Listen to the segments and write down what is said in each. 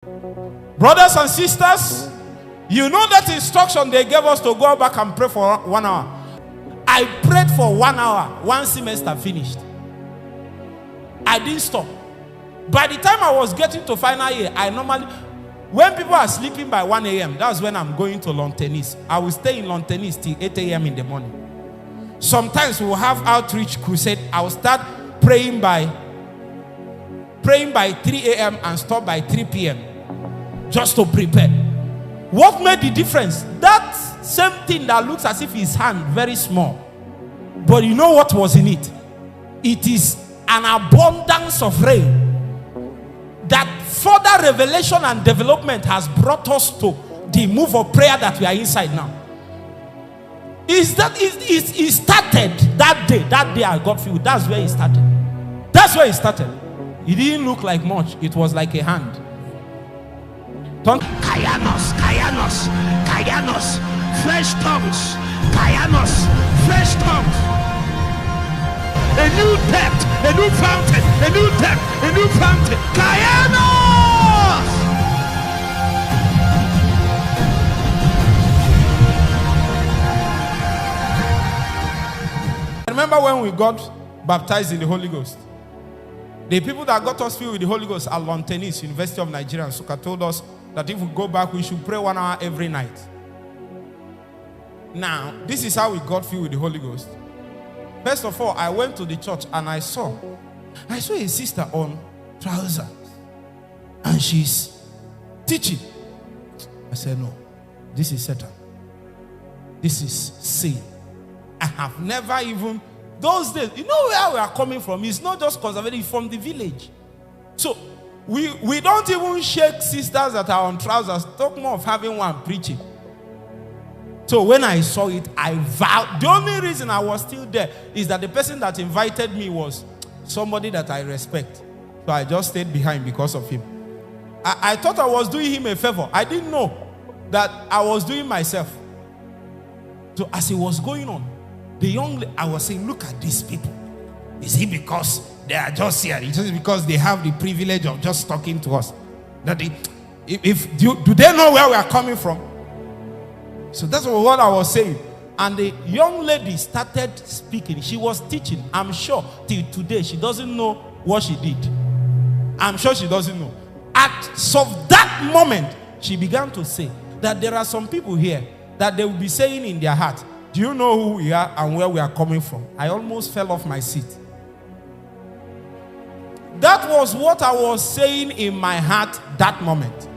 Brothers and sisters, you know that instruction they gave us to go back and pray for 1 hour. I prayed for 1 hour. 1 semester finished. I didn't stop. By the time I was getting to final year, I normally, when people are sleeping by 1 a.m., that's when I'm going to lawn tennis. I will stay in lawn tennis till 8 a.m. in the morning. Sometimes we will have outreach crusade. I will start praying by 3 a.m. and stop by 3 p.m. just to prepare. What made the difference? That same thing that looks as if his hand very small, but you know what was in it? It is an abundance of rain. That further revelation and development has brought us to the move of prayer that we are inside now. It started that day. That day I got filled. That's where it started. That's where it started. It didn't look like much. It was like a hand. Kayanos, fresh tongues. Kayanos, fresh tongues. A new depth, a new fountain, a new depth, a new fountain. Kayanos! I remember when we got baptized in the Holy Ghost. The people that got us filled with the Holy Ghost at Lontenis, University of Nigeria, and Suka told us that if we go back, we should pray 1 hour every night. Now, this is how we got filled with the Holy Ghost. First of all, I went to the church and I saw a sister on trousers and she's teaching. I said, no, this is Satan. This is sin. I have never even, those days, you know where we are coming from? It's not just conservative, from the village. So we don't even shake sisters that are on trousers. Talk more of having one preaching. So when I saw it, I vowed. The only reason I was still there is that the person that invited me was somebody that I respect. So I just stayed behind because of him. I thought I was doing him a favor. I didn't know that I was doing myself. So as it was going on, I was saying, look at these people. Is it because they are just here? It's just because they have the privilege of just talking to us? That do they know where we are coming from? So that's what I was saying. And the young lady started speaking. She was teaching. I'm sure till today she doesn't know what she did. I'm sure she doesn't know. So that moment, she began to say that there are some people here that they will be saying in their heart, do you know who we are and where we are coming from? I almost fell off my seat. That was what I was saying in my heart that moment.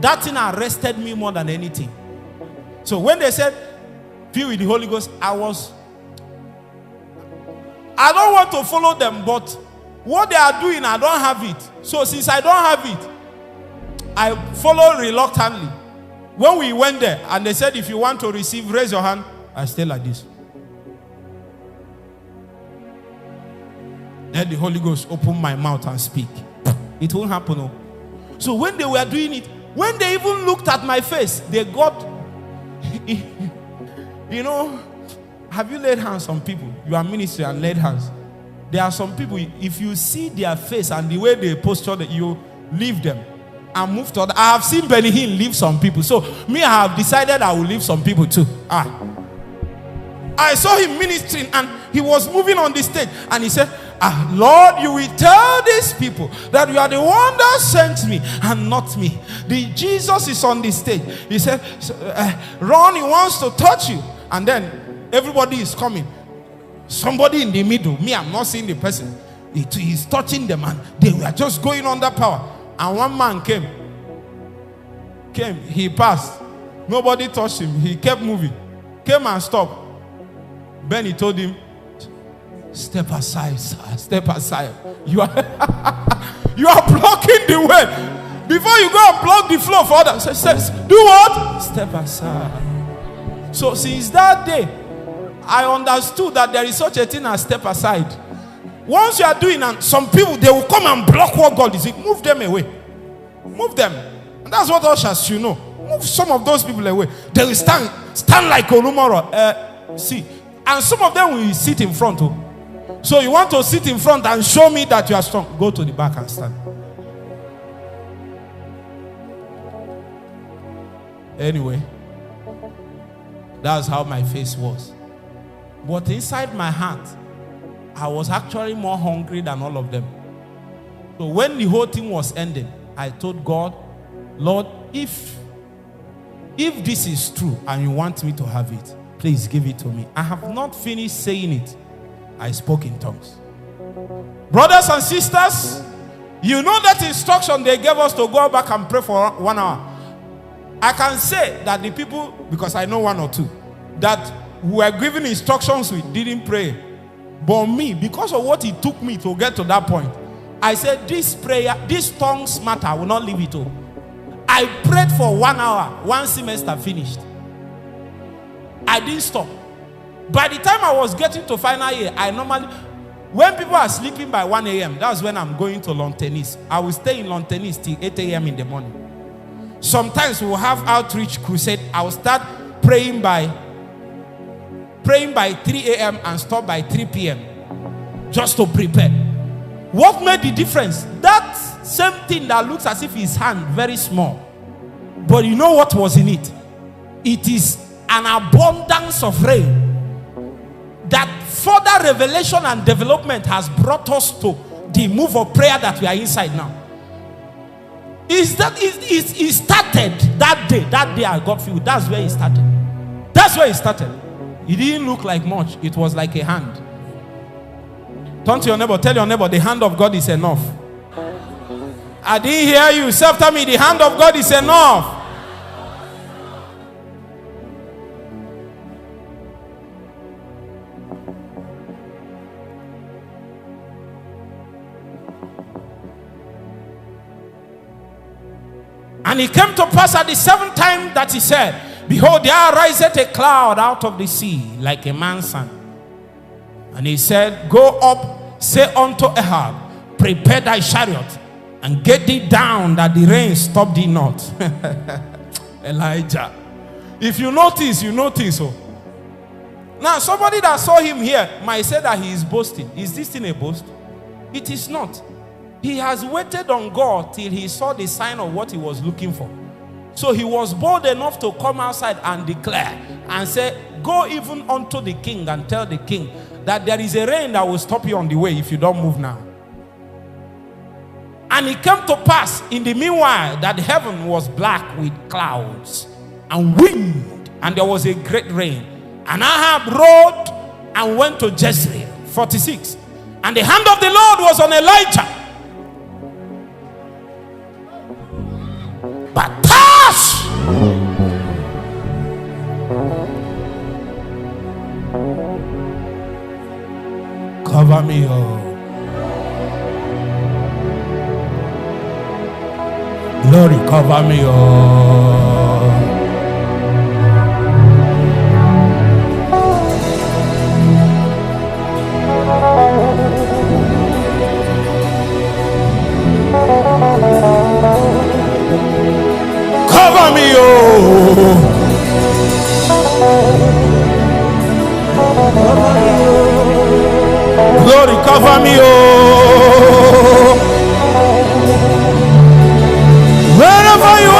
That thing arrested me more than anything. So when they said, filled with the Holy Ghost, I don't want to follow them, but what they are doing, I don't have it. So since I don't have it, I follow reluctantly. When we went there, and they said, if you want to receive, raise your hand. I stay like this. Let the Holy Ghost open my mouth and speak. It won't happen. No. So when they were doing it, when they even looked at my face, they got... You know, have you laid hands on people? You are ministry and laid hands. There are some people, if you see their face and the way they posture, that you leave them and move to other. I have seen Benny Hinn leave some people. So me, I have decided I will leave some people too. I saw him ministering and he was moving on the stage and he said, Lord, you will tell these people that you are the one that sent me and not me. Jesus is on the stage. He said, Ron, he wants to touch you. And then everybody is coming. Somebody in the middle, me, I'm not seeing the person. He's touching them and they were just going under power. And one man came, he passed. Nobody touched him. He kept moving. Came and stopped. Benny told him, step aside, sir. Step aside. You are blocking the way. Before you go and block the floor for others, says, do what? Step aside. So since that day, I understood that there is such a thing as step aside. Once you are doing, and some people, they will come and block what God is doing. Move them away. Move them. And that's what ushers should know. Move some of those people away. They will stand like Olumoro. See. And some of them will sit in front. So you want to sit in front and show me that you are strong. Go to the back and stand. Anyway, that's how my face was. But inside my heart, I was actually more hungry than all of them. So when the whole thing was ending, I told God, Lord, if this is true and you want me to have it, please give it to me. I have not finished saying it. I spoke in tongues. Brothers and sisters, you know that instruction they gave us to go back and pray for 1 hour. I can say that the people, because I know one or two, that were given instructions we didn't pray. But me, because of what it took me to get to that point, I said, this prayer, this tongues matter, I will not leave it all. I prayed for 1 hour, 1 semester finished. I didn't stop. By the time I was getting to final year, I normally, when people are sleeping by 1 a.m., that's when I'm going to lawn tennis. I will stay in lawn tennis till 8 a.m. in the morning. Sometimes we will have outreach crusade. I will start praying by 3 a.m. and stop by 3 p.m. just to prepare. What made the difference? That same thing that looks as if his hand very small. But you know what was in it? It is an abundance of rain. That further revelation and development has brought us to the move of prayer that we are inside now. It started that day. That day I got filled. That's where it started. That's where it started. It didn't look like much. It was like a hand. Turn to your neighbor. Tell your neighbor, the hand of God is enough. I didn't hear you. Say after me, the hand of God is enough. And it came to pass at the 7th time that he said, behold, there riseth a cloud out of the sea, like a man's son. And he said, go up, say unto Ahab, prepare thy chariot, and get thee down, that the rain stop thee not. Elijah. If you notice, you notice. Oh. Now, somebody that saw him here might say that he is boasting. Is this thing a boast? It is not. He has waited on God till he saw the sign of what he was looking for. So he was bold enough to come outside and declare and say, go even unto the king and tell the king that there is a rain that will stop you on the way if you don't move now. And it came to pass in the meanwhile that heaven was black with clouds and wind, and there was a great rain. And Ahab rode and went to Jezreel. 46. And the hand of the Lord was on Elijah. But touch! Cover me, oh. Glory, cover me, oh. Cover me, oh. Glory, cover me, oh. Wherever you